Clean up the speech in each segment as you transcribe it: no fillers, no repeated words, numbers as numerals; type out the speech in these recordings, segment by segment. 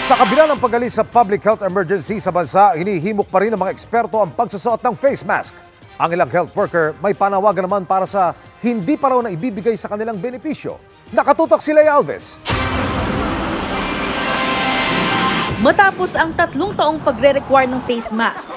Sa kabila ng pag-alis sa public health emergency sa bansa, hinihimok pa rin ng mga eksperto ang pagsusuot ng face mask. Ang ilang health worker may panawagan naman para sa hindi pa raw na ibibigay sa kanilang benepisyo. Nakatutok si Leia Alves. Matapos ang 3 taong pagre-require ng face mask,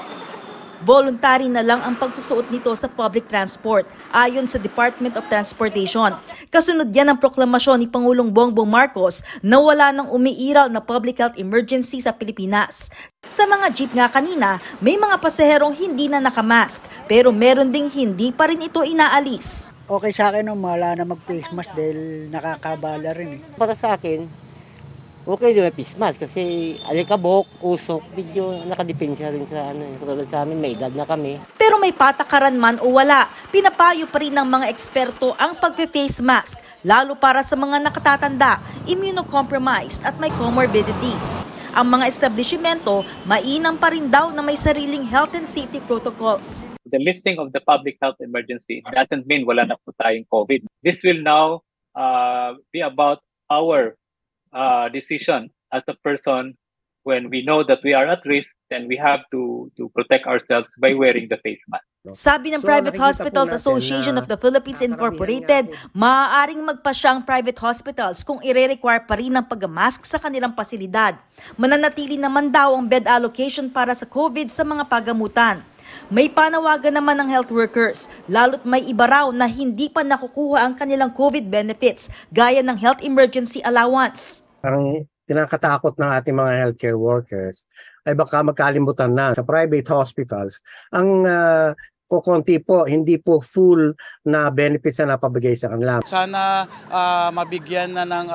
voluntary na lang ang pagsusuot nito sa public transport, ayon sa Department of Transportation. Kasunod yan ang proklamasyon ni Pangulong Bongbong Marcos na wala nang umiiral na public health emergency sa Pilipinas. Sa mga jeep nga kanina, may mga pasaherong hindi na nakamask, pero meron ding hindi pa rin ito inaalis. Okay sa akin wala na mag-face mask dahil nakakabala rin. Para sa akin, okay din may face mask kasi alikabok, usok, medyo nakadepensya rin sa katulad sa amin, may edad na kami. Pero may patakaran man o wala, pinapayo pa rin ng mga eksperto ang pagpe-face mask, lalo para sa mga nakatatanda, immunocompromised at may comorbidities. Ang mga establishmento, mainam pa rin daw na may sariling health and safety protocols. The lifting of the public health emergency doesn't mean wala na po tayong COVID. This will now be about our decision as a person. When we know that we are at risk, then we have to protect ourselves by wearing the face mask. Sabi ng Private Hospitals Association of the Philippines Incorporated, maaaring magpasya ang private hospitals kung ire-require pa rin ang pag-mask sa kanilang pasilidad. Mananatili naman daw ang bed allocation para sa COVID sa mga pagamutan. May panawagan naman ng health workers, lalo't may iba raw na hindi pa nakukuha ang kanilang COVID benefits, gaya ng health emergency allowance. Ang kinakatakot ng ating mga healthcare workers ay baka magkalimutan na sa private hospitals ang kukunti po, hindi po full na benefits na napabigay sa kanila. Sana mabigyan na ng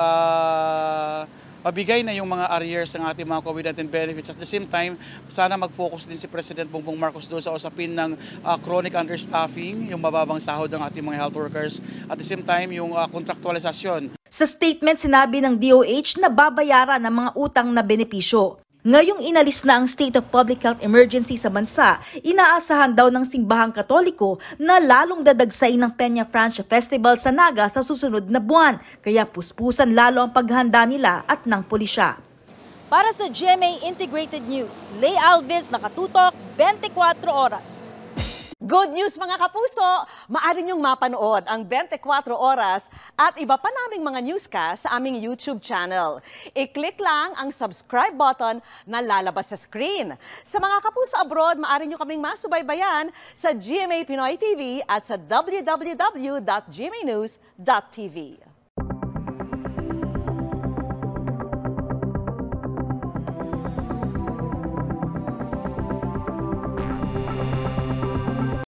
mabigay na yung mga arrears ng ating mga COVID-19 benefits. At the same time, sana mag-focus din si President Bongbong Marcos doon sa usapin ng chronic understaffing, yung mababang sahod ng ating mga health workers. At the same time, yung kontraktualisasyon. Sa statement, sinabi ng DOH na babayaran ng mga utang na benepisyo. Ngayong inalis na ang state of public health emergency sa bansa, inaasahan daw ng simbahang Katoliko na lalong dadagsain ng Peña Francia Festival sa Naga sa susunod na buwan, kaya puspusan lalo ang paghahanda nila at ng pulisya. Para sa GMA Integrated News, Lay Alves, nakatutok, 24 oras. Good news mga kapuso! Maaari niyong mapanood ang 24 oras at iba pa naming mga newscast sa aming YouTube channel. I-click lang ang subscribe button na lalabas sa screen. Sa mga kapuso abroad, maaari niyo kaming masubaybayan sa GMA Pinoy TV at sa www.gmanews.tv.